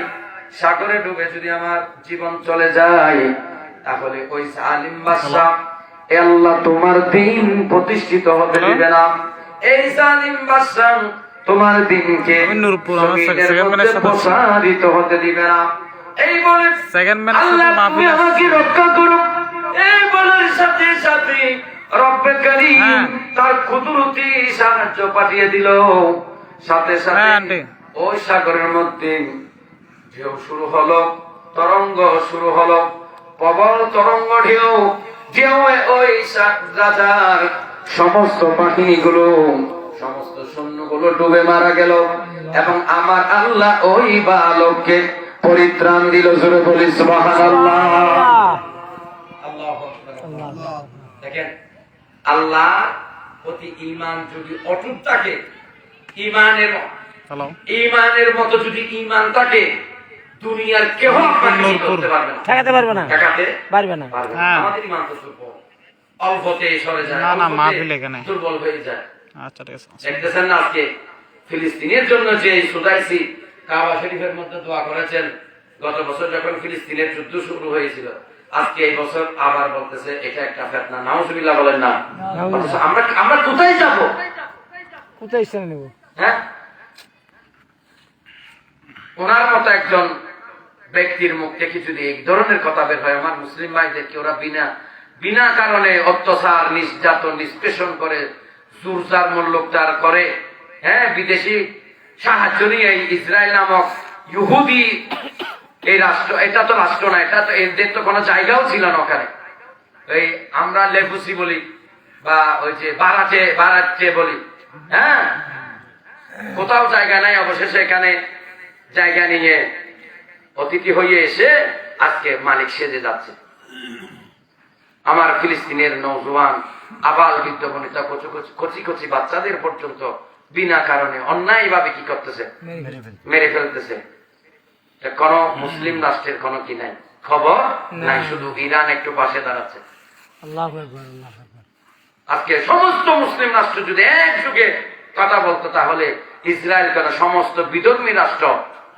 সাগরে ডুবে যদি আমার জীবন চলে যায়, তাহলে ওই জালিম বাদশা আল্লাহ তোমার দিন প্রতিষ্ঠিত হতে দিবে না। এই জালিম বাদশা তোমার দিনকে প্রসারিত হতে দিবে না। এই বলে আল্লাহ তুমি আমাকে রক্ষা করো। এই বলার সাথে সাথে রব্বে করিম তার কুদরতি সাহায্য পাঠিয়ে দিল। সাথে সাথে ওই সাগরের মধ্যে ঢেউ শুরু হলো, তরঙ্গ শুরু হলো, প্রবল তরঙ্গ ঢেউ, ওই রাজার সমস্ত বাহিনীগুলো, সমস্ত সৈন্যগুলো ডুবে মারা গেল। এবং আমার আল্লাহ ওই বালককে পরিত্রাণ দিল। জোরে বলি সুবহানাল্লাহ। আল্লাহু আকবার। দেখেন, আল্লাহ প্রতি ঈমান যদি অটুট থাকে, ঈমানের মতো যদি ঈমান থাকে, দুনিয়ার কেউ আপনাকে করতে পারবে না, ঠেকাতে পারবে না, ঠেকাতে পারবে না। আমাদের ঈমান তো দুর্বল, অল্পতে সরে যায়, দুর্বল হয়ে যায়। আচ্ছা, ঠিক আছে। দেখতেছেন না, আজকে ফিলিস্তিনের জন্য যে সুদাইসি কাবা শরীফের মধ্যে দোয়া করেছেন, গত বছর যখন ফিলিস্তিনের যুদ্ধ শুরু হয়েছিল, আজকে এই বছর আবার বলতেছে এটা একটা ফিতনা। নাউযুবিল্লাহ বলেন না। আমরা কোথায় যাব, কোথায় স্থান নেব? হ্যাঁ, ওনার মতো একজন ব্যক্তির মুখ থেকে যদি এই ধরনের কথা বের হয়, আমার মুসলিম ভাইদেরকে ওরা বিনা কারণে অত্যাচার, নির্যাতন, নিষ্পেষণ করে, জোরজার মূল্যচার করে। হ্যাঁ, বিদেশি সাহায্য নিয়ে ইসরায়েল নামক ইহুদি এই রাষ্ট্র, এটা তো রাষ্ট্র না, এটা তো এদের তো কোনো জায়গাও ছিল না ওখানে। এই আমরা লেবুসি বলি, বা ওই যে বারাচ্ছে বলি, হ্যাঁ, কোথাও জায়গা নাই। অবশেষে এখানে জায়গা নিয়ে অতিথি হয়ে এসে আজকে মালিক সেজে যাচ্ছে। আমার ফিলিস্তিনের নওজোয়ান, আবাল বৃদ্ধ বনিতা, কচি কচি বাচ্চাদের পর্যন্ত বিনা কারণে অন্যায় ভাবে কি করতেছে, মেরে ফেলতেছে। কোন মুসলিম রাষ্ট্রের কোন কি নাই, খবর নাই, শুধু ইরান একটু পাশে দাঁড়াচ্ছে। আজকে সমস্ত মুসলিম রাষ্ট্র যদি একযোগে কথা বলতো তাহলে ইসরায়েল কেন সমস্ত বিধর্মী রাষ্ট্র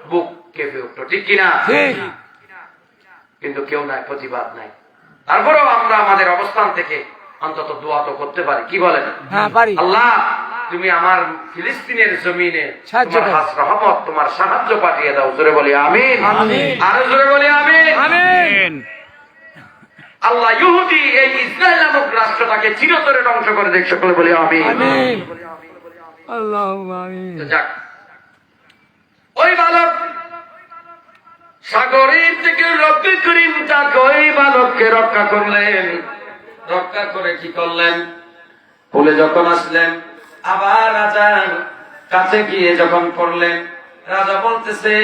বুক কেঁপে উঠতো, ঠিক কিনা? কিন্তু কেউ নাই, প্রতিবাদ নাই। তারপরেও আমরা আমাদের অবস্থান থেকে অন্তত দোয়া তো করতে পারি, কি বলেন? আল্লাহ, তুমি আমার ফিলিস্তিনের জমিনে তোমার খাস রহমত, তোমার সাহায্য পাঠিয়ে দাও। জোরে বলি আমিন, আরো জোরে বলি আমিন। আল্লাহ ইহুদি এই ইসরায়েল নামক রাষ্ট্রটাকে চিরতরে ধ্বংস করে দেখ, সকলে বলি আমিন। যাক, ওই বালক সাগরের থেকে রক্ষা করিম তাকে ওই বালককে রক্ষা করলেন। রক্ষা করে কি করলেন? বলে যখন আসলেন আবার রাজার কাছে গিয়ে যখন পড়লেন, রাজা বলতেছে,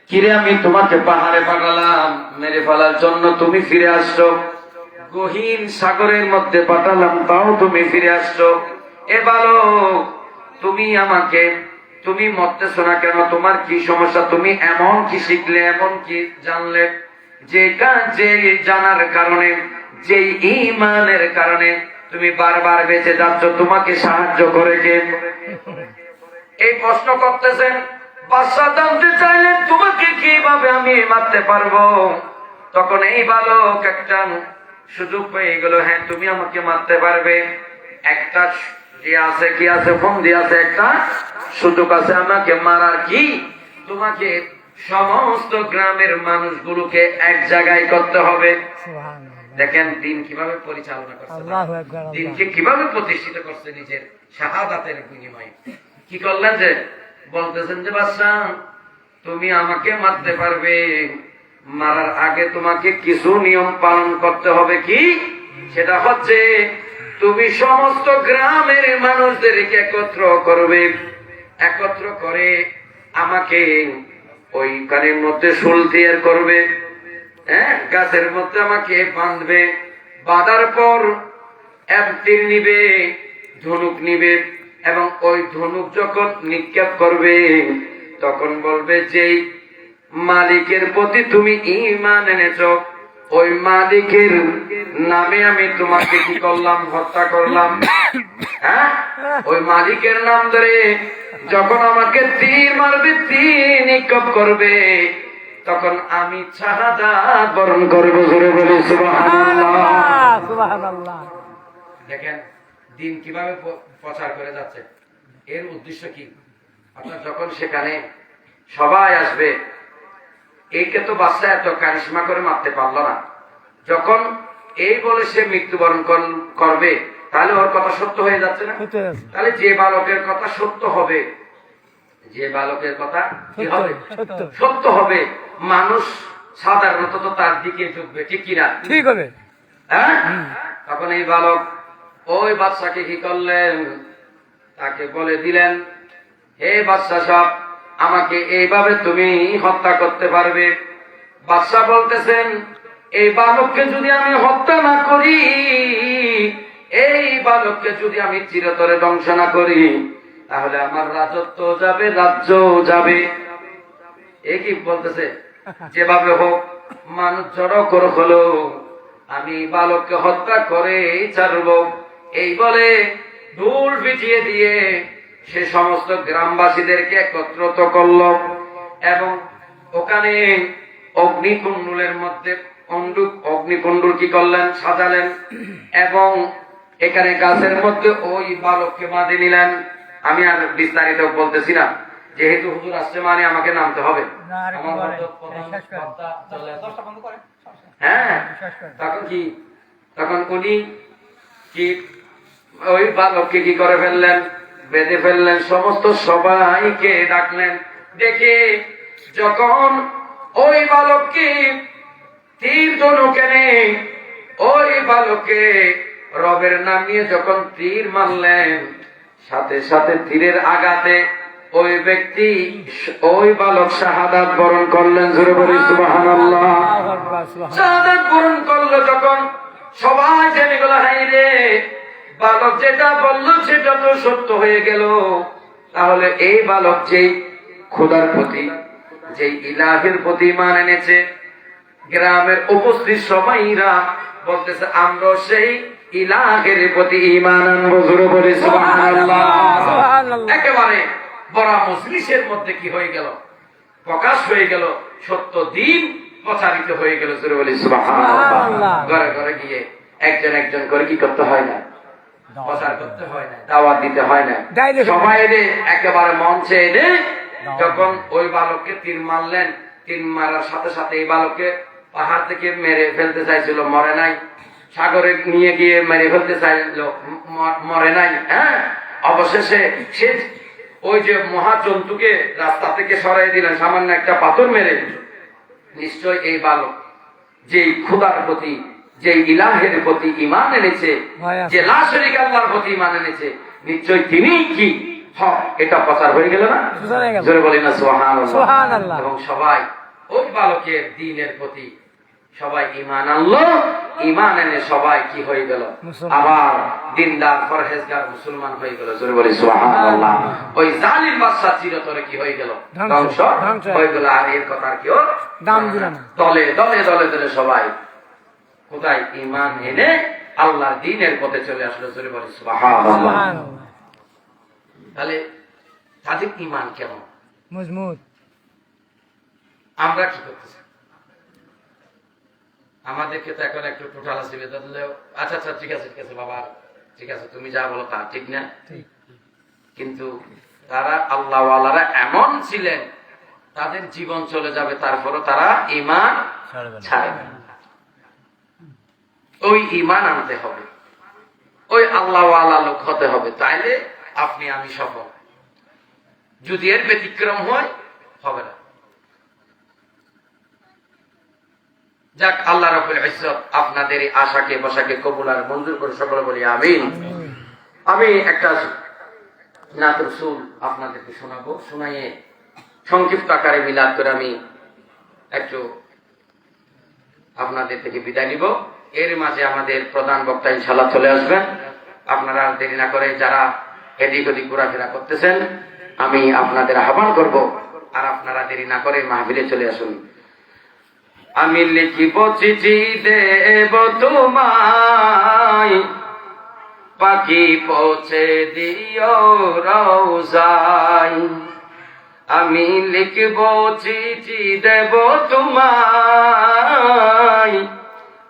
কিরে আমি তোমাকে পাহাড়ে পাঠালাম মেরে ফেলার জন্য, তুমি ফিরে আসছো। গহীন সাগরের মধ্যে পাঠালাম, তাও তুমি ফিরে আসছো। এ বালক, তুমি মরতেছো না কেন? তোমার কি সমস্যা? তুমি এমন কি শিখলে, এমন কি জানলে যে জানার কারণে, যে ঈমানের কারণে তুমি বারবার বেঁচে যাচ্ছ? তোমাকে সাহায্য করে কে? এই প্রশ্ন করতেছেন। বাদশা জানতে চাইলেন তোমাকে কিভাবে আমি মারতে পারবো? তখন এই বালক একটা সুযোগ পেয়ে গেল, হ্যাঁ তুমি আমাকে মারতে পারবে। একটা কি আছে ফন্দি আছে, একটা সুযোগ আছে আমাকে মারার। কি? তোমাকে সমস্ত গ্রামের মানুষগুলোকে এক জায়গায় করতে হবে। দেখেন দিন কিভাবে পরিচালনা করছে, দিনকে কিভাবে প্রতিষ্ঠিত করছে নিজের শাহাদাতের বিনিময়ে। কি করলেন? যে বলতেছেন যে বাদশাহ তুমি আমাকে মারতে পারবে, মারার আগে তোমাকে কিছু নিয়ম পালন করতে হবে। কি? সেটা হচ্ছে তুমি সমস্ত গ্রামের মানুষদেরকে একত্র করবে, একত্র করে আমাকে ওই কানের মধ্যে শুল দিয়ে করবে, হ্যাঁ গাছের মধ্যে আমাকে বাঁধবে। বাঁধার পর এক তীর নিবে, ধনুক নিবে, এবং ওই ধনুক যখন নিক্ষেপ করবে তখন বলবে, যেই মালিকের প্রতি তুমি ঈমান এনেছো ওই মালিকের নামে আমি তোমাকে কি করলাম? হত্যা করলাম। হ্যাঁ, ওই মালিকের নাম ধরে যখন আমাকে তীর মারবে, তীর নিক্ষেপ করবে, তখন আমি শাহাদাত বরণ করব। জোরে বলি সুবহানাল্লাহ। দেখেন দিন কিভাবে প্রচার করে যাচ্ছে। এর উদ্দেশ্য কি? অর্থাৎ যখন সেখানে সবাই আসবে, একে তো বাচ্চা এত কারিশমা করে মারতে পারলো না, যখন এই বলে সে মৃত্যুবরণ করবে, তাহলে ওর কথা সত্য হয়ে যাচ্ছে না? তাহলে যে বালকের কথা সত্য হবে, যে বালকের কথা কি হবে? সত্য হবে, মানুষ সাধারণত তো তার দিকে ঝুঁকবে, ঠিক কিনা? ঠিক হবে। হ্যাঁ, তখন এই বালক ওই বাচ্চাকে কি করলেন? তাকে বলে দিলেন, হে বাচ্চা সাহেব, আমাকে এইভাবে তুমি হত্যা করতে পারবে। বাদশা বলতেছেন, এই বালককে যদি আমি হত্যা না করি, এই বালককে যদি আমি চিরতরে ধ্বংস না করি, তাহলে আমার রাজত্ব যাবে, রাজ্য যাবে। এ কি বলতেছে? যেভাবে হোক মানুষ জড়ো করে হলো আমি বালককে হত্যা করে ছাড়ব। এই বলে ঢোল পিটিয়ে দিয়ে সে সমস্ত গ্রামবাসীদেরকে একত্রিত করল, এবং ওখানে অগ্নিকুণ্ডুলের মধ্যে অগ্নিকুণ্ডুল কি করলেন? সাজালেন, এবং এখানে গাছের মধ্যে ওই বালককে বাঁধে নিলেন। আমি আর বিস্তারিত বলতেছি না, যেহেতু হুজুর আসছে মানে আমাকে নামতে হবে। হ্যাঁ, তখন উনি কি ওই বালককে কি করে ফেললেন? বেঁধে ফেললেন, সমস্ত সবাইকে ডাকলেন। দেখে যখন ওই বালককে তীর ধনুক এনে ওই বালককে রবের নাম নিয়ে যখন তীর মারলেন, সাথে সাথে তীরের আঘাতে ওই ব্যক্তি, ওই বালক শাহাদাত বরণ করলেন। জোরে বলি সুবহানাল্লাহ। শাহাদাত বরণ করলো যখন সবাই জেনে গেল, হাই রে, বালক যেটা বলল সেটা তো সত্য হয়ে গেল। তাহলে এই বালক যেই খোদার প্রতি, যেই ইলাহের প্রতি ঈমান এনেছে, গ্রামের উপস্থিত সবাইরা বলতেছে, আমরা সেই ইলাহের প্রতি ঈমান আনবো, জোরে বলি সুবহানাল্লাহ। সুবহানাল্লাহ। একেবারে বড় মজলিসের মধ্যে কি হয়ে গেল, প্রকাশ হয়ে গেল, সত্য দিন প্রচারিত হয়ে গেল, জোরে বলি সুবহানাল্লাহ। সুবহানাল্লাহ। ঘরে ঘরে গিয়ে একজন একজন করে কি করতে হয় না, প্রচার করতে হয় না, দাওয়াত দিতে হয় না, Direct- সবাই এনে একেবারে মঞ্চে এনে যখন ওই বালককে তীর মারলেন, তীর মারার সাথে সাথে এই বালককে পাহাড় থেকে মেরে ফেলতে চাইছিল, মরে নাই। সাগরে নিয়ে গিয়ে মেরে ফেলতে চাইল, মরে নাই। হ্যাঁ, অবশেষে সে ওই যে মহাজন্তুকে রাস্তা থেকে সরাই দিলেন সামান্য একটা পাথর মেরে। নিশ্চয় এই বালক যেই খোদার প্রতি, যে ইলাহের প্রতি ঈমান এনেছে, যে লা শারীকা আল্লাহর প্রতি ঈমান এনেছে, নিশ্চয় তিনি কি হক, এটা প্রচার হয়ে গেল না, হয়ে গেল। জোরে বলি না সুবহানাল্লাহ। সুবহানাল্লাহ। এবং সবাই ওই বালকের দ্বীনের প্রতি সবাই ঈমান আনলো, ঈমান এনে সবাই কি হয়ে গেল, মুসলমান। আবার দিনদার পরহেজগার মুসলমান হয়ে গেল, জোরে বলি সুবহানাল্লাহ। ওই জালিম বাদশা চিরতরে কি হয়ে গেল, ধ্বংস ধ্বংস হয়ে গেল। আর এর কথা কেউ দাম দিল না। দলে দলে দলে দলে সবাই কোথায় ঈমান এনে আল্লাহর দ্বীনের পথে চলে আসলো, জোরে বলি সুবহানাল্লাহ। সুবহানাল্লাহ। তাহলে তাদের ঈমান কেমন, মজবুত। আমরা কি করতেছি? আমাদেরকে তো এখন একটু টোটাল আছে বেদলেও, আচ্ছা আচ্ছা ঠিক আছে ঠিক আছে বাবা, ঠিক আছে তুমি যা বলো তা ঠিক না। ঠিক। কিন্তু তারা আল্লাহওয়ালারা এমন ছিলেন, তাদের জীবন চলে যাবে তারপরও তারা ঈমান ছাড়বে না। ওই ঈমান আনতে হবে, ওই আল্লাহওয়ালা লোক হতে হবে, তাইলে আপনি আমি সফল। যদি এর ব্যতিক্রম হয়, হবে না। যাক, আল্লাহ রাব্বুল ইজ্জত আপনাদের এই আশাকে বসাকে কবুল আর মঞ্জুর করে সকলে বলি আমিন। আমি একটা নাত রাসূল আপনাদেরকে শোনাবো, শোনাইয়ে সংক্ষিপ্ত আকারে মিলাদ করে আমি একটু আপনাদের থেকে বিদায় নিব। এর মাঝে আমাদের প্রধান বক্তা ইনশাআল্লাহ চলে আসবেন। আপনারা আর দেরি না করে যারা এদিক ওদিক ঘোরাফেরা করতেছেন, আমি আপনাদের আহ্বান করব, আর আপনারা দেরি না করে মাহফিলে চলে আসুন। আমি লিখিব চিঠি দেব তোমায়, পাখি পৌঁছে দিও রওজায়। আমি লিখব চিঠি দেব তোমায়,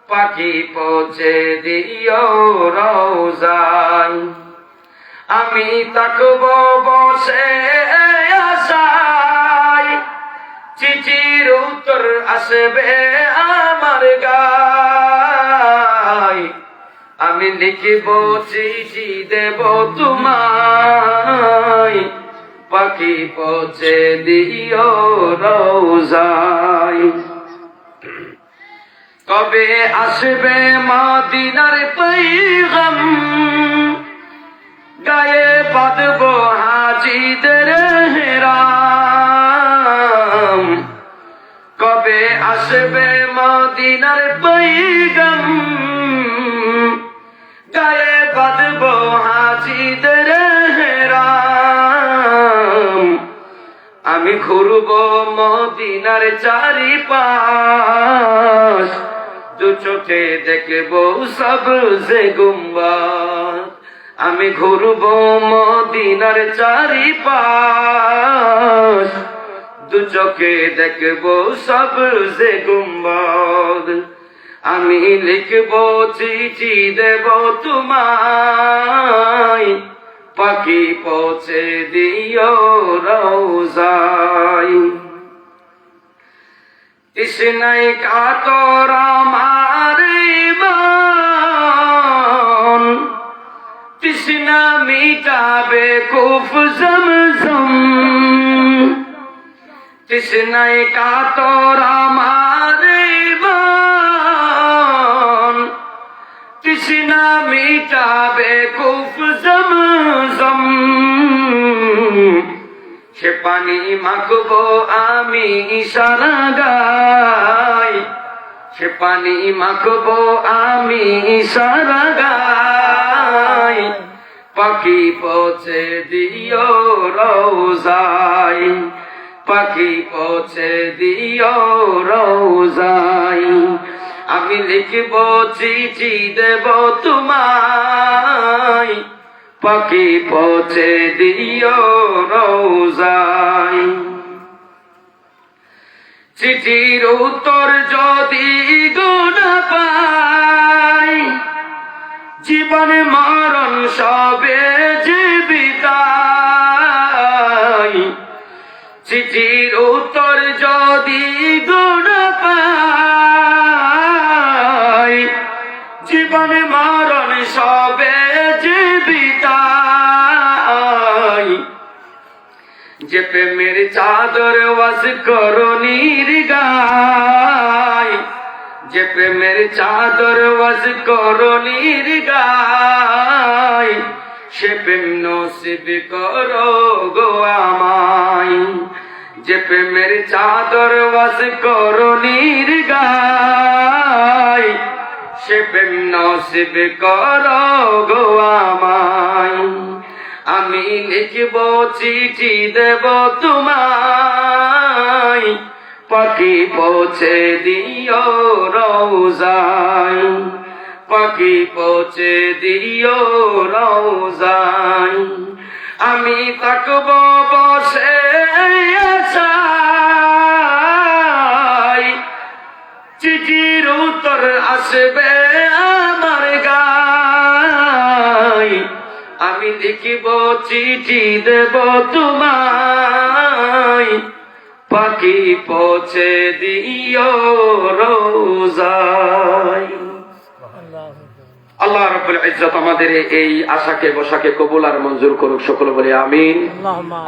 পাখি পৌঁছে দিও রওজায়। আমি তাকব বসে আশায়, চিঠির উত্তর আসবে আমার গায়। আমি লিখিব চিঠি দেব তোমায়, পাখি পৌঁছে দিও রওজায়। কবে আসবে মদিনার পয়গাম, গায়ে বাঁধব হাজিদের হেরাম। কবে আসবে মদিনার পয়গাম, গায়ে বাঁধব হাজিদের হেরাম। আমি ঘুরব মদিনার চারিপাশ, দু চোখে দেখব সবজে গুম্বাদ। আমি ঘুরব মদিনার চারিপাশ, দু চোখে দেখব সবজে গুম্বাদ। আমি লিখব চিঠি দেব তোমায়, পাখি পৌঁছে দিও রওজায়। তৃষ্ণায় কাতর আমার মন, তৃষ্ণা মিটাবে কুফ জমজম। তৃষ্ণায় কাতর আমার মন, তৃষ্ণা মিটাবে কুফ জমজম। সে পানি মাখবো আমি ইশারা গাই, সে পানি মাখবো আমি ইশারা গাই। পাখি পৌঁছে দিও রওজায়, পাখি পৌঁছে দিও রওজায়। আমি লিখব চিঠি দেব তোমায়, পাখি পৌঁছে দিও রওজায়। চিঠির উত্তর যদি গোনা পাই, জীবন মরণ সবে যে বিদায়। চিঠির উত্তর যদি গোনা পাই, জীবন মরণ সবে যে বিদায়। যে প্রেমের চাদর ওয়াস করণীর গায়, যে প্রেমের চাদর ওয়াস করণীর গায়, সে প্রেম নসিব করো গো আমায়। যে প্রেমের চাদর ওয়াস করণীর গায়, সে প্রেম নসিব করো গো আমায়। আমি লিখব চিঠি দেব তোমায়, পাখি পৌঁছে দিও রওজায়। পাখি পৌঁছে দিও রওজায়। আমি থাকব বসে আশায়, চিঠির উত্তর আসবে আমার গায়। আমি লিখিব চিঠি দেব তোমায়, পাখি পৌঁছে দিও রওজায়। আল্লাহ রাব্বুল ইজ্জত আমাদের এই আশাকে বসাকে কবুল আর মঞ্জুর করুক, সকলে বলে আমিন। আল্লাহুম্মা